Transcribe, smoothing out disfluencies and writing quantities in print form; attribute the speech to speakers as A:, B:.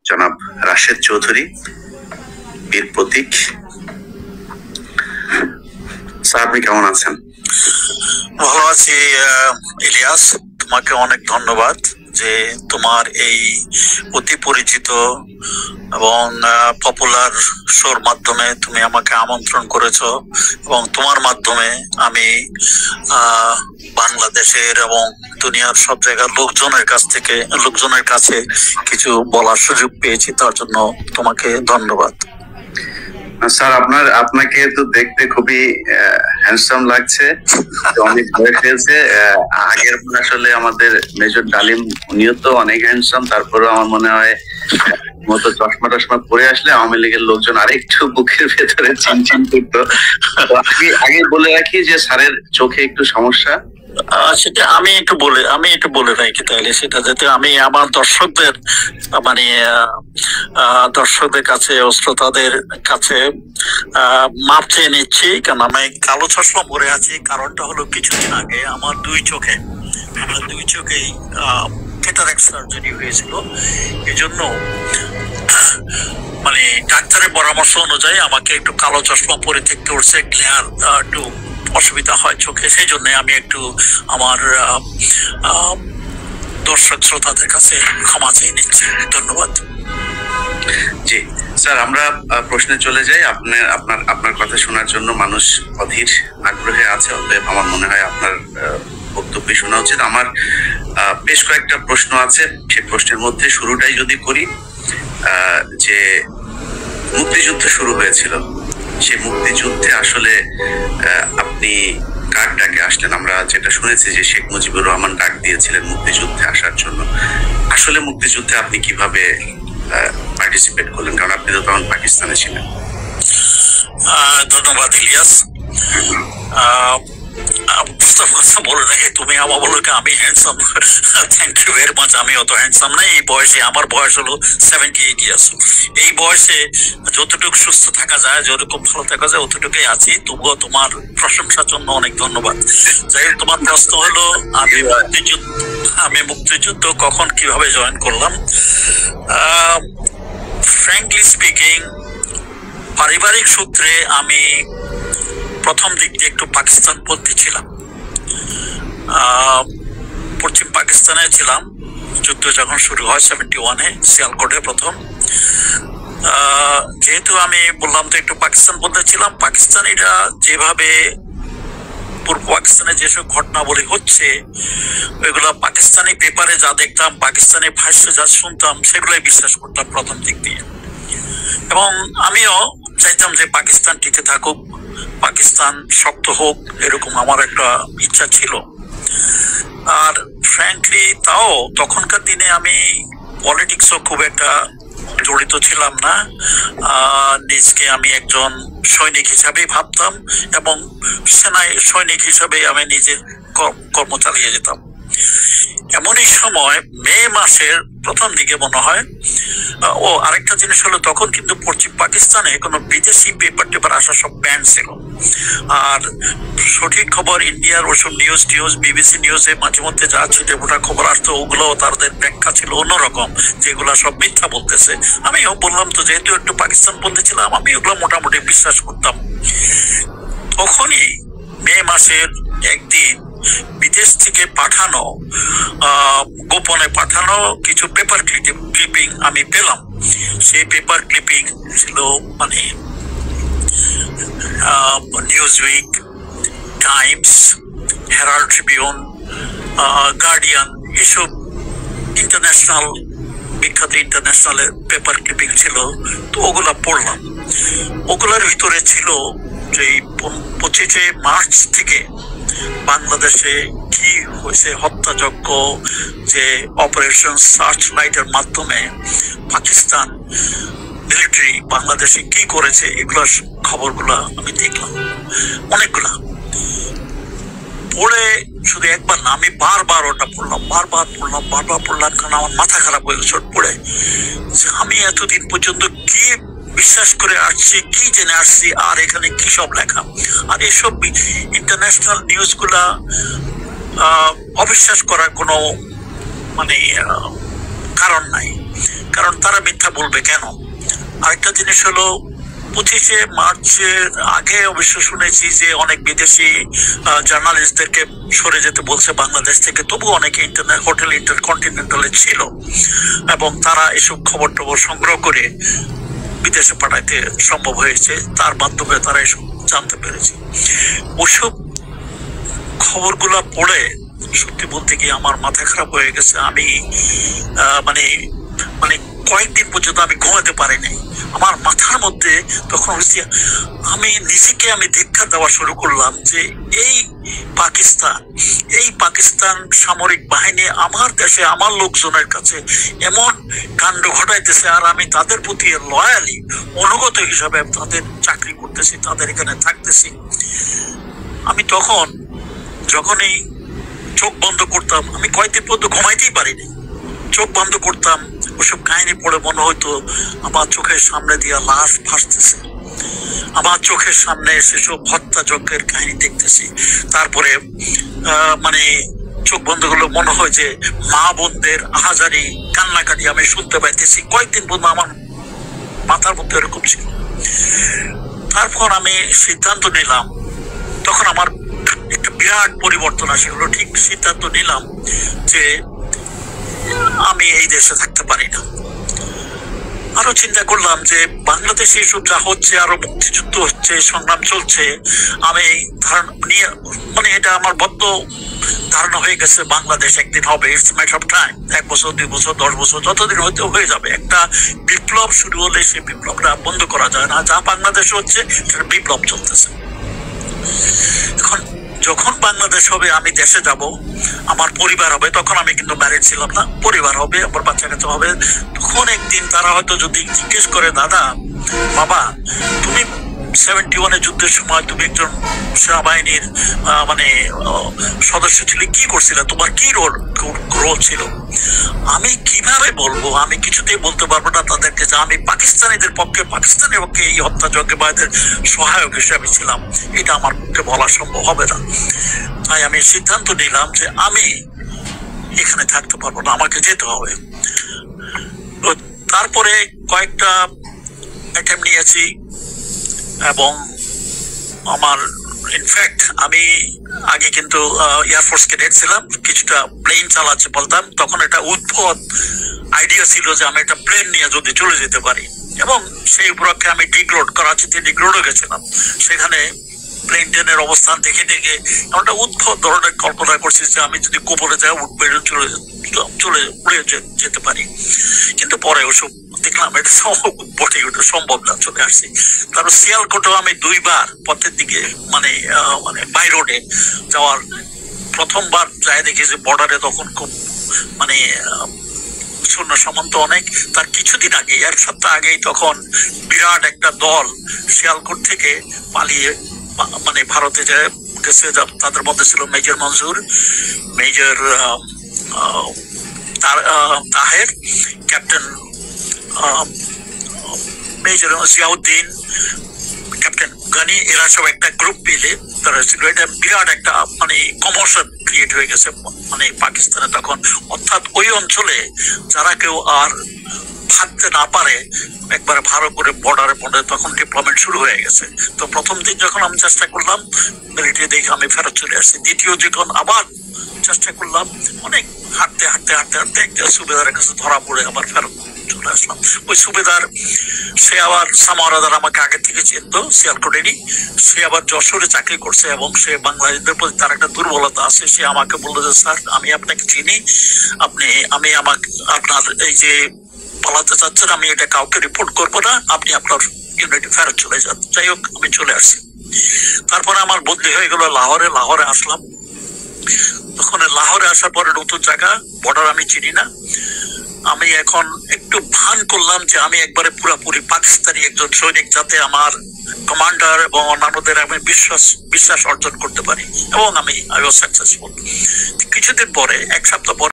A: জনাব রাশেদ চৌধুরী, বীর প্রতীক। স্যার, আপনি কেমন আছেন?
B: ভালো আছি ইলিয়াস, তোমাকে অনেক ধন্যবাদ যে তোমার এই অতি পরিচিত এবং পপুলার শোর মাধ্যমে তুমি আমাকে আমন্ত্রণ করেছো এবং তোমার মাধ্যমে আমি বাংলাদেশের এবং দুনিয়ার সব জায়গার লোকজনের কাছে কিছু বলার সুযোগ পেয়েছি, তার জন্য তোমাকে ধন্যবাদ।
A: স্যার, আপনাকে তো দেখতে খুবই হ্যান্ডসাম লাগছে, অনেক ভয় পেয়েছে। আগের আসলে আমাদের মেজর ডালিম, উনিও তো অনেক হ্যান্ডসাম, তারপরেও আমার মনে হয় মতো চশমা টশমা পরে আসলে আওয়ামী লীগের লোকজন আরেকটু বুকের ভেতরে চিনচিন করতো। আগে বলে রাখি যে স্যারের চোখে একটু সমস্যা,
B: সেটা আমি একটু বলে রাখি তাহলে, সেটা যাতে আমি আমার দর্শকদের কাছে ও শ্রোতাদের কাছে মাপ চেয়ে নিচ্ছি, কারণ আমি কালো চশমা পরে আছি। কারণটা হলো কিছুদিন আগে আমার দুই চোখেই ক্যাটারাক্ট সার্জারি হয়েছিল। এই জন্য ডাক্তারের পরামর্শ অনুযায়ী আমাকে একটু কালো চশমা পরে থাকতে হচ্ছে, গ্লেয়ার একটু অসুবিধা হয় চোখে। সেই জন্য আমি একটু আমার দর্শক শ্রোতাদের কাছে ক্ষমা চেয়ে নিচ্ছি। ধন্যবাদ।
A: জি স্যার, আমরা প্রশ্নে চলে যাই। আপনার কথা শোনার জন্য মানুষ অধীর আগ্রহে আছে, অতএব আমার মনে হয় আপনার বক্তব্য শোনা উচিত। আমার বেশ কয়েকটা প্রশ্ন আছে, সেই প্রশ্নের মধ্যে শুরুটাই যদি করি, যে মুক্তিযুদ্ধ শুরু হয়েছিল, সেই মুক্তিযুদ্ধে আসলে আপনি কার ডাকে আসলেন? আমরা যেটা শুনেছি যে শেখ মুজিবুর রহমান ডাক দিয়েছিলেন মুক্তিযুদ্ধে আসার জন্য। আসলে মুক্তিযুদ্ধে আপনি কিভাবে পার্টিসিপেট করলেন, কারণ আপনি তো তখন পাকিস্তানে ছিলেন?
B: ধন্যবাদ ইলিয়াস। বলে রাখি, তুমি আমার বলো আমি handsome. Thank you very much. আমি অত হ্যান্ডসাম নাই এই বয়সে। আমার বয়স হলো 78 ইয়ার্স। এই বয়সে যতটুকু সুস্থ থাকা যায়, যতটুকু ভালো থাকা যায়, অতটুকুই আছি। তবুও তোমার প্রশংসার জন্য অনেক ধন্যবাদ। যাই হোক, তোমার প্রশ্ন হলো আমি মুক্তিযুদ্ধ কখন কিভাবে জয়েন করলাম। ফ্র্যাঙ্কলি স্পিকিং, পারিবারিক সূত্রে আমি প্রথম দিক দিয়ে একটু পাকিস্তানপন্থী ছিলাম। পশ্চিম পাকিস্তানে ছিলাম যুদ্ধ যখন শুরু হয় 71-এ সিয়ালকোটে প্রথম। যেহেতু আমি বললাম তো একটু পাকিস্তানপন্থী ছিলাম, পাকিস্তানিরা যেভাবে পূর্ব পাকিস্তানে যেসব ঘটনাবলী হচ্ছে ওইগুলো পাকিস্তানি পেপারে যা দেখতাম, পাকিস্তানি ভাষ্য যা শুনতাম, সেগুলোই বিশ্বাস করতাম প্রথম দিক দিয়ে। এবং আমিও চাইতাম যে পাকিস্তান টিকে থাকুক, পাকিস্তান শক্ত হোক, এরকম আমার একটা ইচ্ছা ছিল। আর ফ্র্যাঙ্কলি তাও তখনকার দিনে আমি পলিটিক্সও খুব একটা জড়িত ছিলাম না। নিজকে আমি একজন সৈনিক হিসাবেই ভাবতাম এবং সেনায় সৈনিক হিসাবে আমি নিজের কর্ম চালিয়ে যেতাম। এমনই সময় মে মাসের প্রথম দিকে মনে হয়, আরেকটা জিনিস হলো, তখন কিন্তু পশ্চিম পাকিস্তানে কোনো বিদেশি পেপার টেপার আসা সব ব্যান ছিল। আর সঠিক খবর ইন্ডিয়ার ওসব নিউজ বিবিসি নিউজে মাঝে মধ্যে যা ছিটে ফোটা খবর আসতো, ওগুলো তাদের ব্যাখ্যা ছিল অন্যরকম, যেগুলো সব মিথ্যা বলতেছে। আমিও বললাম তো, যেহেতু একটু পাকিস্তান বলতে ছিলাম, আমি ওগুলো মোটামুটি বিশ্বাস করতাম। তখনই মে মাসের একদিন বিদেশ থেকে পাঠানো, গোপনে পাঠানো কিছু পেপার ক্লিপিং আমি পেলাম। সেই পেপার ক্লিপিং ছিল Newsweek, Times, Herald Tribune, guardian, এসব বিখ্যাত ইন্টারন্যাশনালের পেপার ক্লিপিং ছিল। তো ওগুলা পড়লাম। ওগুলার ভিতরে ছিল যে 25শে মার্চ থেকে বাংলাদেশে কি হয়েছে, হত্যাযজ্ঞ, যে অপারেশন সার্চ লাইটের মাধ্যমে পাকিস্তান মিলিটারি বাংলাদেশে কি করেছে, এগুলোর খবরগুলা আমি দেখলাম অনেকগুলা। পড়ে শুধু একবার না, আমি বারবার ওটা পড়লাম, কারণ আমার মাথা খারাপ হয়ে গেছে পড়ে, যে আমি এতদিন পর্যন্ত কি বিশ্বাস করে আসছি, কি জেনে আসছি, আর এখানে কি সব লেখা। আর এসব ইন্টারন্যাশনাল নিউজগুলা অবিশ্বাস করার কোনো কারণ নাই, কারণ তারা মিথ্যা বলবে কেন? আরেকটা জিনিস হলো 25শে মার্চের আগে অবশ্য শুনেছি যে অনেক বিদেশি জার্নালিস্টদেরকে সরে যেতে বলছে বাংলাদেশ থেকে, তবু অনেকে হোটেল ইন্টারকন্টিনেন্টালে ছিল এবং তারা এসব খবর টবর সংগ্রহ করে বিদেশে পাঠাইতে সম্ভব হয়েছে, তার মাধ্যমে তারা এসব জানতে পেরেছে। ওসব খবরগুলা পড়ে সত্যি বলতে গিয়ে আমার মাথা খারাপ হয়ে গেছে। আমি মানে মানে কয়েকদিন পর্যন্ত আমি ঘুমাতে পারিনি। আমার মাথার মধ্যে তখন হচ্ছে আমি নিজেকে ধিক্ষা দেওয়া শুরু করলাম যে এই পাকিস্তান সামরিক বাহিনী আমার দেশে আমার লোকজনের কাছে এমন কাণ্ড ঘটাইতেছে, আর আমি তাদের প্রতি লয়ালি অনুগত হিসাবে তাদের চাকরি করতেছি, তাদের এখানে থাকতেছি। আমি যখনই চোখ বন্ধ করতাম, আমি কয়েকদিন পর্যন্ত ঘুমাইতেই পারিনি, চোখ বন্ধ করতাম, ওসব কাহিনী পড়ে মনে হতো আমার চোখের সামনে দিয়ে লাশ ভাসতেছে, আমার চোখের সামনে সেসব হত্যাযজ্ঞের কাহিনী দেখতেছি। তারপরে মানে চোখ বন্ধ করলে মনে হয় যে মা বোনদের আহাজারি কান্নাকাটি আমি শুনতে পাইতেছি। কয়েকদিন পর্যন্ত আমার মাথার মধ্যে এরকম ছিল। তারপর আমি সিদ্ধান্ত নিলাম, তখন আমার একটা বিরাট পরিবর্তন আসে হলো, ঠিক সিদ্ধান্ত নিলাম যে আমি এই দেশে থাকতে পারি না। আরো চিন্তা করলাম যে বাংলাদেশে এসব যা হচ্ছে, আরো মুক্তিযুদ্ধ হচ্ছে, সংগ্রাম চলছে, আমি নিয়ে মানে এটা আমার বদ্ধ ধারণা হয়ে গেছে বাংলাদেশ একদিন হবে, ইটস ম্যাটার অফ টাইম, 1 বছর 2 বছর 10 বছর যতদিন হয়তো হয়ে যাবে। একটা বিপ্লব শুরু হলে সেই বিপ্লবটা বন্ধ করা যায় না। যা বাংলাদেশ হচ্ছে সেটা বিপ্লব চলতেছে। এখন যখন বাংলাদেশ হবে, আমি দেশে যাব, আমার পরিবার হবে, তখন আমি কিন্তু ম্যারিড ছিলাম না, পরিবার হবে, আমার বাচ্চা কাচ্চা হবে। তখন একদিন তারা হয়তো যদি জিজ্ঞেস করে, দাদা বাবা তুমি 71-এ যুদ্ধের সময় তুমি একজন সেনাবাহিনীর মানে সদস্য ছিলে, কি করছিলে, তোমার কি রোল ছিল? আমি কিভাবে বলবো? আমি কিছুতেই বলতে পারবো না তাদেরকে যে আমি পাকিস্তানিদের পক্ষে এই হত্যাযজ্ঞে বা এদের সহায়ক হিসেবে ছিলাম। এটা আমার পক্ষে বলা সম্ভব হবে না। তাই আমি সিদ্ধান্ত নিলাম যে আমি এখানে থাকতে পারবো না, আমাকে যেতে হবে। তো তারপরে কয়েকটা অ্যাটেম্প নিয়েছি এবং আমার ইনফ্যাক্ট আমি আগে কিন্তু এয়ারফোর্স ক্যাডেট ছিলাম, কিছুটা প্লেন চালাতে বলতাম। তখন একটা উদ্ভট আইডিয়া ছিল যে আমি একটা প্লেন নিয়ে যদি চলে যেতে পারি, এবং সেই উপলক্ষে আমি করাচিতে ডিগ্রোডও গেছিলাম। সেখানে প্লেন ট্রেনের অবস্থান দেখে একটা উদ্ভট ধরনের কল্পনা করছি যে আমি যদি কোপরে যাই উঠবে চলে উড়ে যেতে পারি। কিন্তু পরে ওসব দেখলাম এটা বটে, ওটা সম্ভব না, চলে আসছি। তারপর শিয়ালকোটেও আমি 2 বার পথের দিকে মানে বাই রোডে যাওয়ার, প্রথমবার যাই দেখি যে বর্ডারে তখন খুব মানে সৈন্য সামন্ত অনেক। তার কিছুদিন আগে, 1 সপ্তাহ আগেই তখন বিরাট একটা দল শিয়ালকোট থেকে পালিয়ে মানে ভারতে গেছে। তাদের মধ্যে ছিল major Manzur, major Taher, captain major Ziauddin, captain Gani, এরা সব একটা গ্রুপ মিলে তারা ছিল। এটা বিরাট একটা মানে কমোশন ক্রিয়েট হয়ে গেছে মানে পাকিস্তানে তখন। অর্থাৎ ওই অঞ্চলে যারা কেউ আর থাকতে না পারে, একবারে ভালো করে বর্ডারে তখন ডিপ্লয়মেন্ট শুরু হয়ে গেছে। তো প্রথম দিন যখন আমি চেষ্টা করলাম মিলিটারি দেখে, আমি ফেরত চলে আসছি। দ্বিতীয় যখন আবার চেষ্টা করলাম, অনেক হাঁটতে একটা সুবেদারের কাছে ধরা পড়ে আবার ফেরত চলে আসলাম। ওই সুবেদার সে আবার সামারাদার আমাকে আগে থেকে চিনত, শিয়ালকোটেরই। সে আবার যশোরে চাকরি করছে এবং সে বাংলাদেশদের প্রতি তার একটা দুর্বলতা আছে। সে আমাকে বললো যে স্যার আমি আপনাকে চিনি, আপনার এই যে পালাতে চাচ্ছেন, আমি এটা কাউকে রিপোর্ট করবো না, আপনি আপনার ইউনিটে ফেরত চলে যান। যাই হোক, আমি চলে আসছি। তারপরে আমার বদলি হয়ে গেল লাহোরে আসলাম। তখন লাহোরে আসার পরে নতুন জায়গা, বর্ডার আমি চিনি না। আমি এখন একটু ভান করলাম যে আমি একবারে পুরাপুরি পাকিস্তানি একজন সৈনিক, যাতে আমার কমান্ডার এবং অন্যান্যদের আমি বিশ্বাস অর্জন করতে পারি, এবং আমি সাকসেসফুল। কিছুদিন পরে, 1 সপ্তাহ পরে